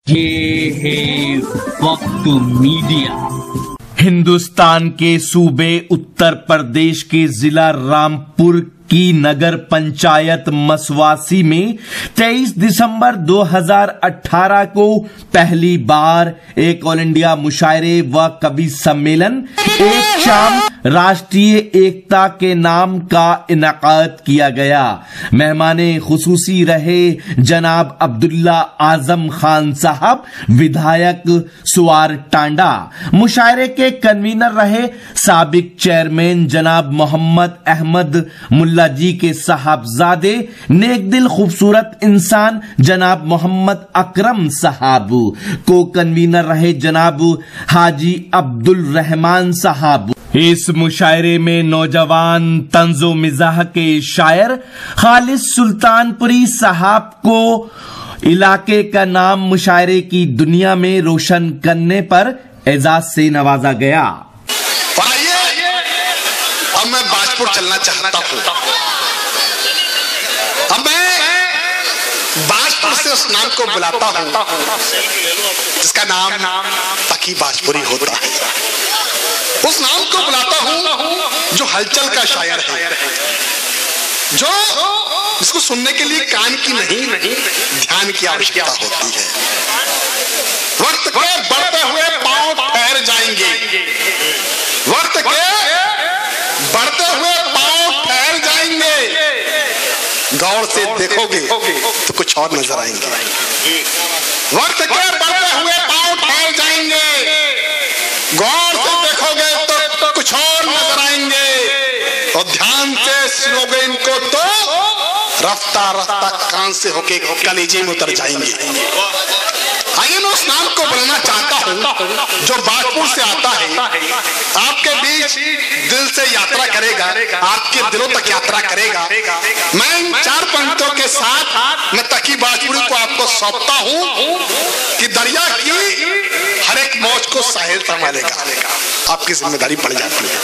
ये है वक्त मीडिया। हिंदुस्तान के सूबे उत्तर प्रदेश के जिला रामपुर की नगर पंचायत मसवासी में 23 दिसंबर 2018 को पहली बार एक ऑल इंडिया मुशायरे व कवि सम्मेलन एक शाम राष्ट्रीय एकता के नाम का इनाकाद किया गया। मेहमाने खुसूसी रहे जनाब अब्दुल्ला आजम खान साहब, विधायक सुवार टांडा। मुशायरे के कन्वीनर रहे साबिक चेयरमैन जनाब मोहम्मद अहमद मुल्ला जी के साहबजादे, नेक दिल खूबसूरत इंसान जनाब मोहम्मद अकरम साहब। को कन्वीनर रहे जनाब हाजी अब्दुल रहमान साहब। इस मुशायरे में नौजवान तंजो मिजाह के शायर खालिद सुल्तानपुरी साहब को इलाके का नाम मुशायरे की दुनिया में रोशन करने पर एजाज से नवाजा गया। और आइए अब मैं बाजपुर चलना चाहता हूं। अब मैं बाजपुर से उस नाम को बुलाता हूं जिसका नाम तकी बाजपुरी होता है। उस नाम को बुलाता हूं जो हलचल का शायर है, जो जिसको सुनने के लिए कान की नहीं ध्यान की आवश्यकता होती है। वक्त के बढ़ते हुए पांव ठहर जाएंगे, वक्त के बढ़ते हुए पांव ठहर जाएंगे। गौर से देखोगे तो कुछ और नजर आएंगे। वक्त के बढ़ते हुए पांव ठहर जाएंगे, गौर से देखोगे तो कुछ और नजर आएंगे। और ध्यान से सुनोगे इनको तो रफ्ता रफ्ता कान से होके कलेजे में उतर जाएंगे। आइए मैं उस नाम को बुलाना चाहता हूं जो बाजपुर से आता है, आपके बीच दिल से यात्रा करेगा, आपके दिलों तक यात्रा करेगा। मैं इन चार पंक्तियों के साथ मैं तकी बाजपुरी को आपको सौंपता हूं कि दरिया की हर एक मौज को साहिल संभालेगा। आपकी जिम्मेदारी बढ़ जाती है।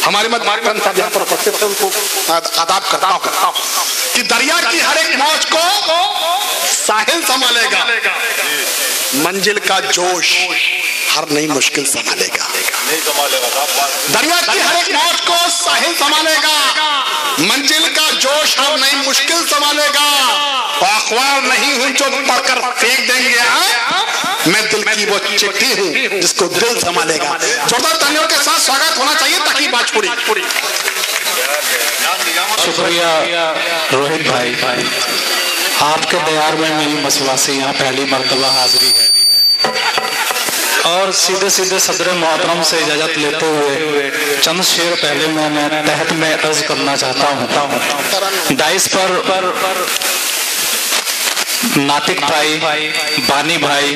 हमारे मत यहाँ पर उपस्थित है उनको आदाब करता हूं कि दरिया की हर एक मौज को साहिल संभालेगा, मंजिल का जोश हर नई मुश्किल संभालेगा। दरिया की हर एक मौज को साहिल संभालेगा, मंजिल का जोश हर नई मुश्किल संभालेगा। अखबार नहीं हूं जो पढ़कर फेंक देंगे, मैं दिल की वो चिट्ठी हूं जिसको दिल संभालेगा। जोरदार तालियों के साथ स्वागत होना चाहिए तकी बाजपुरी। शुक्रिया रोहित भाई, आपके दयार में मेरी मसवासी यहाँ पहली मर्तबा हाजिरी है। और सीधे सीधे सदर मोहतरम से इजाजत लेते हुए चंद शेर पहले मैं तहत में अर्ज करना चाहता हूँ। डाइस पर नातिक भाई, बानी भाई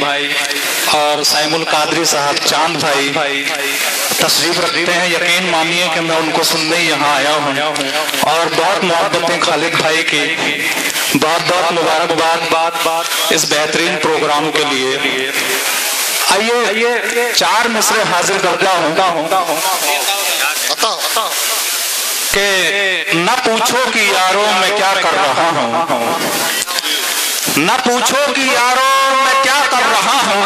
और साइमुल कादरी साहब, चांद भाई तशरीफ रखते हैं। यकीन मानिए कि मैं उनको सुनने ही यहाँ आया हूँ। और बहुत मोहब्बतें खालिद भाई की, बहुत बहुत मुबारकबाद इस बेहतरीन प्रोग्राम के लिए। आइए चार मिसरे हाजिर करता हूँ कि न पूछो कि यारों मैं क्या कर रहा हूँ, न पूछो कि यारों मैं क्या कर रहा हूँ,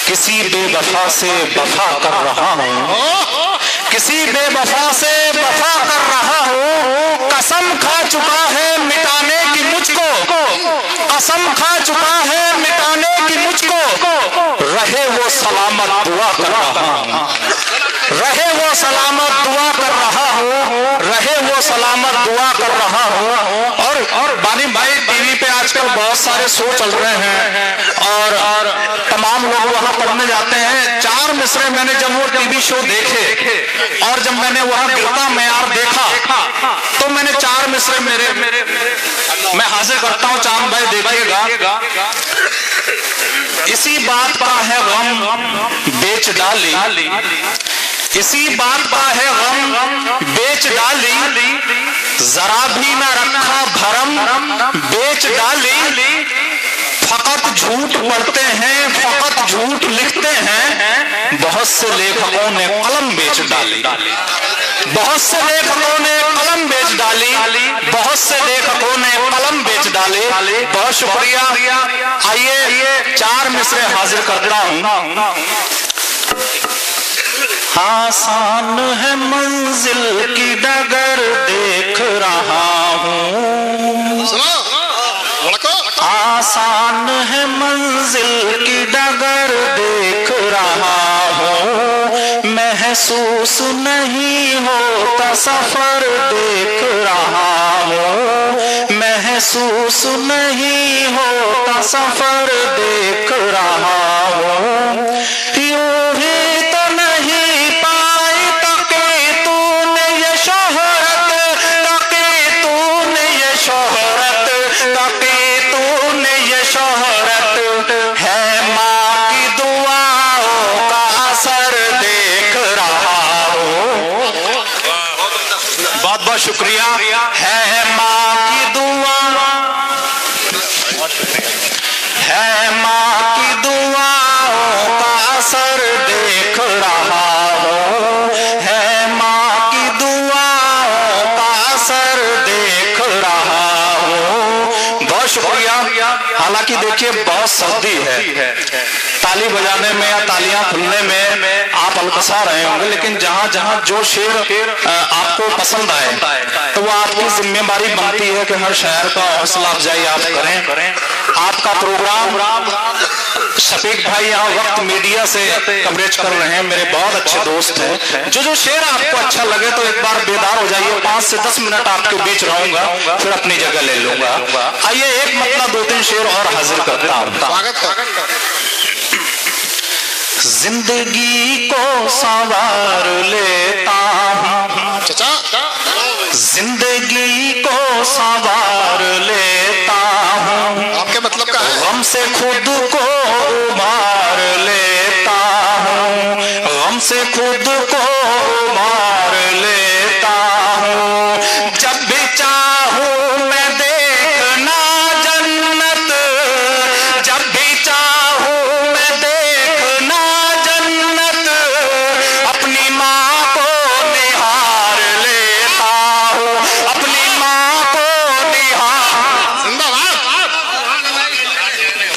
किसी बेवफा से वफा कर रहा हूँ, किसी बेवफा से वफा कर रहा हूँ। कसम खा चुका है मिटाने की मुझको, कसम खा चुका है मिटाने की मुझको, रहे वो सलामत दुआ कर रहा हूँ, रहे वो सलामत दुआ कर रहा हूँ, रहे वो सलामत दुआ कर रहा हूँ। और बानी भाई टीवी पे आजकल बहुत सारे शो चल रहे हैं और तमाम लोग वहां पढ़ने जाते हैं। चार मिसरे मैंने जब वो टीवी शो देखे और जब मैंने वहां गिरता मैयार देखा तो मैंने चार मिसरे मेरे मैं हाजिर करता हूँ। चांद भाई देखिएगा। इसी बात का है गम बेच डाली, इसी बात का है गम बेच डाली, जरा भी ना रखा भरम बेच डाली। फकत झूठ पढ़ते हैं, फकत झूठ लिखते हैं, बहुत से लेखकों ने कलम बेच डाली, बहुत से लेखकों ने कलम बेच डाली, बहुत से लेखकों ने कलम बेच डाली। बहुत शुक्रिया। आइए हाजिर करता हूं। आसान है मंजिल की डगर देख रहा हूं, आसान है मंजिल की डगर देख रहा हूं, महसूस नहीं होता सफर देख रहा हूं, महसूस नहीं होता सफर देख रहा हूं, यूं ही तो नहीं पाई तके तूने ये शोहरत, तके तूने ये शोहरत, तके तूने ये शोहरत, है माँ की दुआओं का असर देख रहा हूं। बहुत बहुत शुक्रिया। है माँ की दुआ, है माँ की दुआओं का असर देख रहा हूं, है माँ की दुआओं का असर देख रहा हूं। बहुत शुक्रिया। हालांकि देखिए बहुत सर्दी है, ताली बजाने में या तालियां खुलने में आप अलकसा रहे होंगे, लेकिन जहां जहां जो शेर आपको पसंद आए तो वो आपकी जिम्मेदारी बनती है कि हर शहर का हौसला अफजाई आप करें। आपका प्रोग्राम शफीक भाई यहाँ वक्त मीडिया से कवरेज कर रहे हैं, मेरे बहुत अच्छे दोस्त हैं। जो जो शेर आपको अच्छा लगे तो एक बार बेदार हो जाइए, 5 से 10 मिनट आपके बीच रहूंगा, फिर अपनी जगह ले लूंगा। आइए एक मतलब 2-3 शेर और हाजिर करता हूं। जिंदगी को संवार लेता हूं, जिंदगी को संवार लेता हूं, आपके मतलब का है? गम से खुद को उबार लेता हूं, गम से खुद को उबार लेता हूं, जब भी चाहूं मैं देखना जन्नत, जब भी चाहूं मैं देखना जन्नत, अपनी माँ को निहार लेता हूं, अपनी माँ को निहार। जिंदाबाद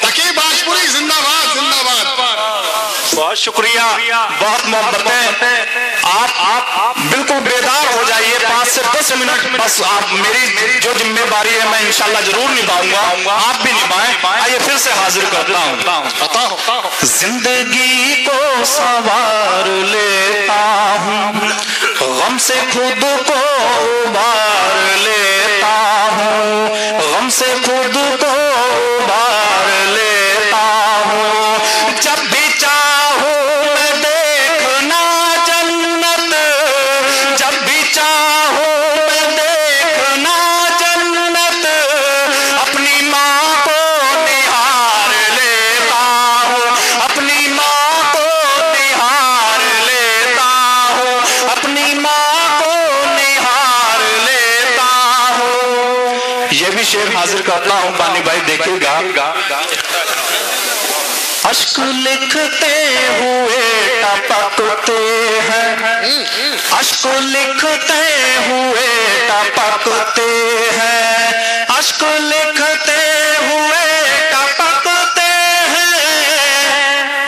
तकी बाजपुरी, जिंदाबाद जिंदाबाद। बहुत शुक्रिया, बहुत मोहब्बतें। आप बिल्कुल बेदार हो जाइए, 5 से 10 मिनट बस। आप मेरी जो जिम्मेदारी है मैं इंशाल्लाह जरूर निभाऊंगा, आप भी निभाएं। आइए फिर से हाजिर करता हूं। जिंदगी को संवार लेता हूं, गम से खुद को उबार लेता हूं, गम से खुद को उबार लेता हूं, जब भी चाहूं मैं देखना जन्नत, जब भी चाहूं मैं देखना जन्नत, अपनी माँ को निहार लेता हूं, अपनी माँ को निहार लेता हूं, अपनी माँ को निहार लेता हूं। ये भी शेर हाजिर करता हूं, पानी भाई देखिएगा। अश्क लिखते हुए टपकते हैं, अश्क लिखते हुए टपकते हैं, अश्क लिखते हुए टपकते हैं,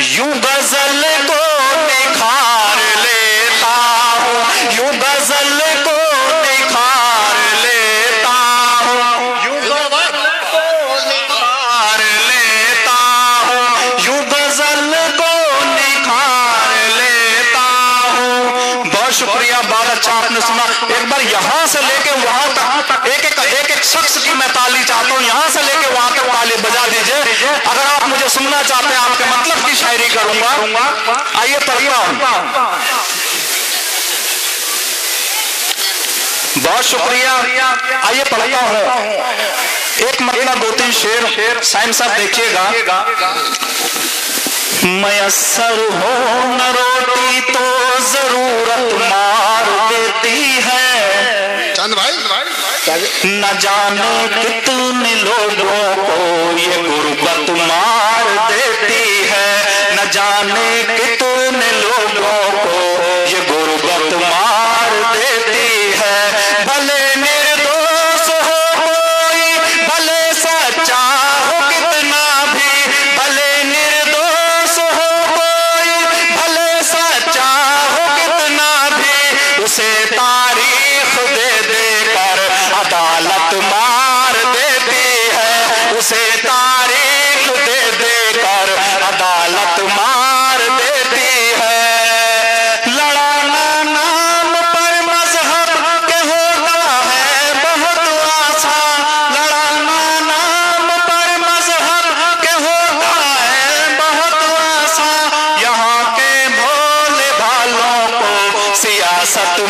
यूं गजल को निखार लेता हूं, यूं गजल को निखार लेता हूं, यूं गजल को निखार लेता हूं, यूं गजल को निखार लेता हूं। बहुत शुक्रिया, बहुत अच्छा आपने सुना। एक बार यहाँ से लेके वहां तक एक एक शख्स की मैं ताली चाहता हूँ, यहाँ से लेके वहां तक ताली बजा दीजिए। अगर आप मुझे सुनना चाहते हैं, आपके मतलब की शायरी करूंगा। आइए पढ़ता हूं। बहुत शुक्रिया, आइए पढ़ता हूं। एक मतलब 2-3 शेर। साइम साहब देखिएगा। मयस्सर हो न रोटी तो जरूरत मार देती है, चंद भाई न जाने कितने लोगों को ये गुर्बत मार देती है, न जाने कितने लोगों को ये गुर्बत मार देती है। भले निर्दोष हो कोई, भले सच्चा हो कितना भी, भले निर्दोष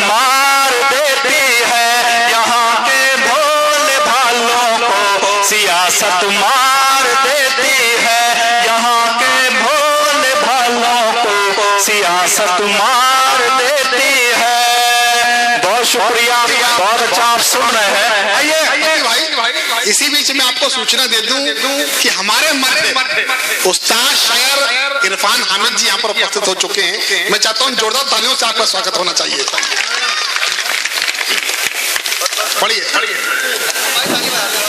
मार देती है, यहाँ के भोले भालों को सियासत मार देती है, यहाँ के भोले भालों को सियासत मार देती है। बहुत शुक्रिया, बहुत अच्छा आप सुन रहे हैं। आइए भाई, इसी बीच में आपको सूचना दे दूं कि हमारे मध्य उस्ताद शायर इरफान हामिद जी यहाँ पर उपस्थित हो चुके हैं। मैं चाहता हूँ जोरदार तालियों से आपका स्वागत होना चाहिए। पढ़िए।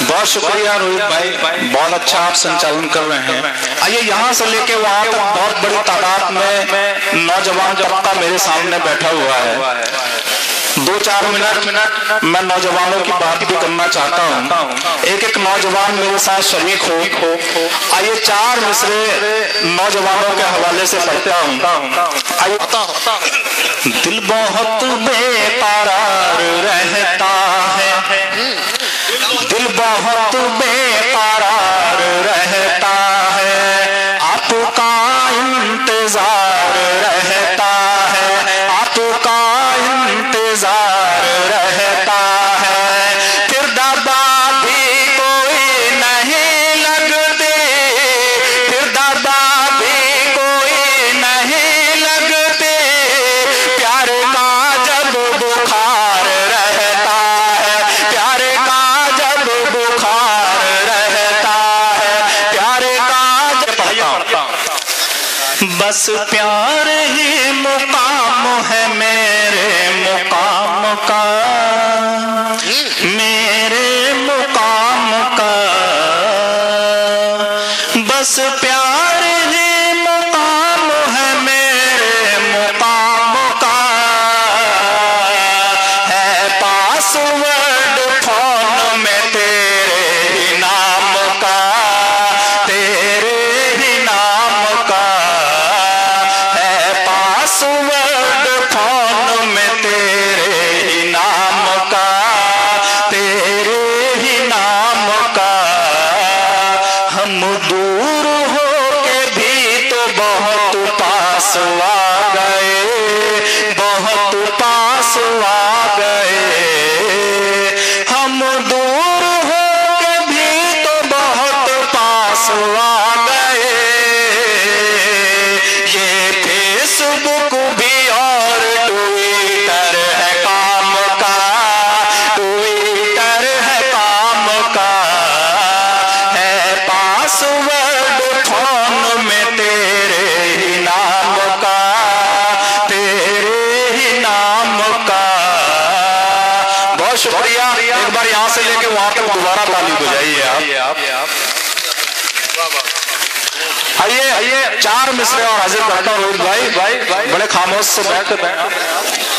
बहुत शुक्रिया रोहित भाई, बहुत अच्छा आप संचालन कर रहे हैं। आइए यहाँ से लेके वहां तक बहुत बड़ी तादाद में नौजवान तबका मेरे सामने बैठा हुआ है। 2-4 मिनट मैं नौजवानों की बात भी करना चाहता हूँ। एक नौजवान मेरे साथ शरीक हो। आइए 4 मिसरे नौजवानों के हवाले से पढ़ता हूँ। आइए। दिल बहुत बेकरार रहता है, दिल बहुत बेकरार रहता है, आपका इंतजार रहता है, आपका इंतजार रहता है। फिर दबा भी कोई नहीं लगती, फिर दबा भी कोई नहीं लगती, प्यार का जब बुखार रहता है, प्यार का जब बुखार रहता है, प्यार का जब बस प्यार ही मुकाम है मेरे मुकाम का, मेरे मुकाम का, बस प्यार ही मुकाम है मेरे मुकाम का, है पासवर्ड फोन में तेरे ही नाम का, तेरे ही नाम का, है पासवर्ड फोन में तेरे ही नाम का, तेरे ही नाम का। हम दूर हो के भी तो बहुत पास आ गए, बहुत पास आ गए, हम दूर हो के भी तो बहुत पास आ गए। ये फेसबुक भी और ट्विटर है काम का, ट्विटर है काम का, है पासवर्ड फोन में तेरे ही नाम का, तेरे ही नाम का। बहुत शुक्रिया, एक बार यहाँ से लेके वहां तक दोबारा ताली बजाइए आप। आइए 4 मिसरे और हाजिर करता हूँ रोहित भाई, बड़े खामोश से बैठे हैं।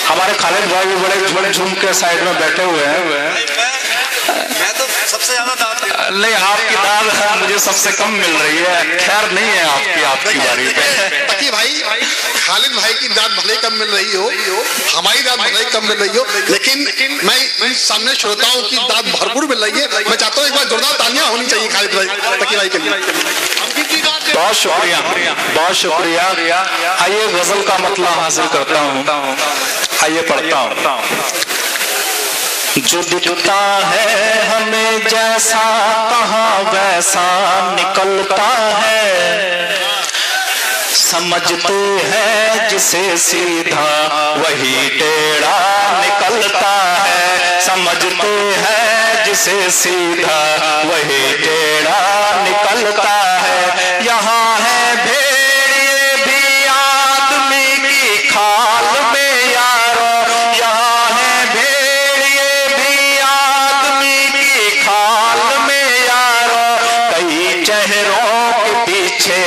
हमारे खालिद भाई भी बड़े झूम के साइड में बैठे हुए हैं। मैं तो सबसे ज्यादा दाद नहीं, आपकी दाद मुझे सबसे कम मिल रही है। खैर नहीं है आपकी बारी पे। तकी भाई, खालिद भाई की दाद भले कम मिल रही हो, हमारी दाद भले कम मिल रही हो, लेकिन मैं सामने श्रोताओं की दाद भरपूर मिल रही है। मैं चाहता हूँ एक बार जोरदार तालियां होनी चाहिए खालिद भाई, तकी भाई के लिए। बहुत शुक्रिया, बहुत शुक्रिया। आइए गजल का मतलब हासिल करता हूँ। आइए पढ़ता हूँ। जो दिखता है हमें जैसा कहाँ वैसा निकलता है, समझते हैं जिसे सीधा वही टेढ़ा निकलता है, समझते हैं जिसे सीधा वही टेढ़ा निकलता है। यहाँ है भेड़िए भी आदमी की खाल में यारो, यहाँ है भेड़िए भी आदमी की खाल में यारो, कई चेहरों के पीछे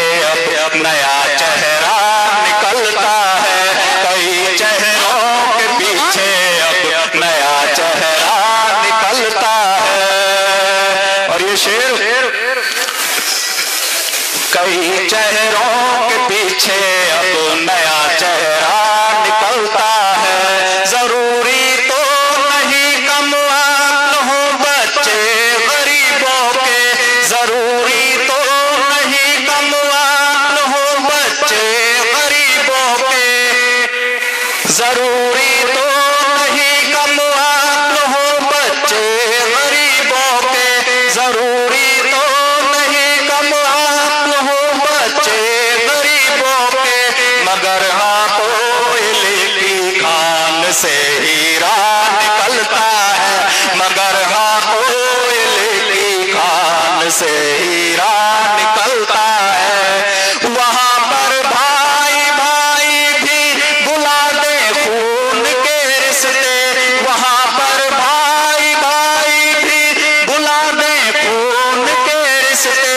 अब नया चेहरा निकलता है, कई चेहरों के पीछे अब नया चेहरा निकलता है। और ये शेर, कई चेहरों के पीछे अब नया चेहरा निकलता है। जरूरी तो नहीं कम अक्ल हो बच्चे गरीबों के, जरूरी तो नहीं कम अक्ल हो बच्चे गरीबों के, जरूरी तो से हीरा निकलता है, मगर हाँ कोयल की खान से हीरा निकलता है। वहां पर भाई भाई भी बुला दे खून के रिश्ते, वहां पर भाई भाई भी बुला दे खून के रिश्ते।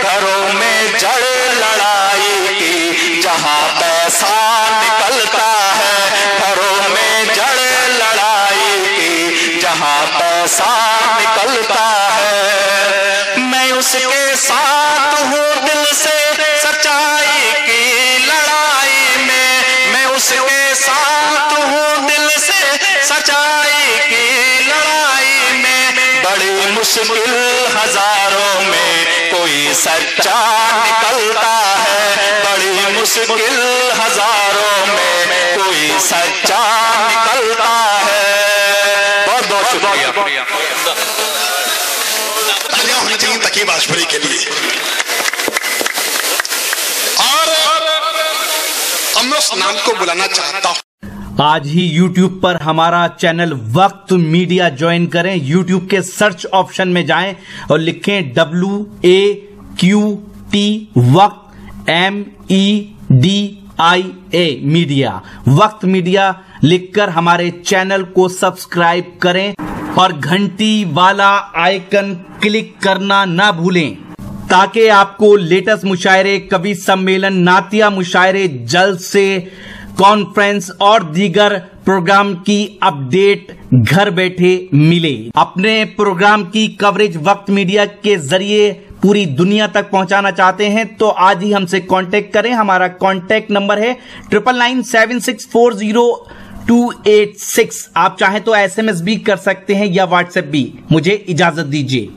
घरों में जड़ लड़ाई की जहां पैसा निकलता है, घरों में जड़ लड़ाई की जहां पैसा निकलता है। मैं उसके साथ हूँ दिल से सच्चाई की लड़ाई में, मैं उसके साथ हूँ दिल से सच्चाई की लड़ाई में। बड़ी मुश्किल हजारों में कोई सच्चा निकलता है, बड़ी मुश्किल हजारों में कोई सच्चा निकलता है। बहुत बहुत शुक्रिया। तालियां होनी चाहिए तकी बाजपुरी के लिए। और मैं उस नाम को बुलाना चाहता हूं। आज ही YouTube पर हमारा चैनल वक्त मीडिया ज्वाइन करें। YouTube के सर्च ऑप्शन में जाएं और लिखें WAQT वक्त MEDIA मीडिया, वक्त मीडिया लिखकर हमारे चैनल को सब्सक्राइब करें और घंटी वाला आइकन क्लिक करना ना भूलें, ताकि आपको लेटेस्ट मुशायरे, कवि सम्मेलन, नातिया मुशायरे, जलसे, कॉन्फ्रेंस और दीगर प्रोग्राम की अपडेट घर बैठे मिले। अपने प्रोग्राम की कवरेज वक्त मीडिया के जरिए पूरी दुनिया तक पहुंचाना चाहते हैं तो आज ही हमसे कांटेक्ट करें। हमारा कांटेक्ट नंबर है 9997640286। आप चाहें तो SMS भी कर सकते हैं या व्हाट्सएप भी। मुझे इजाजत दीजिए।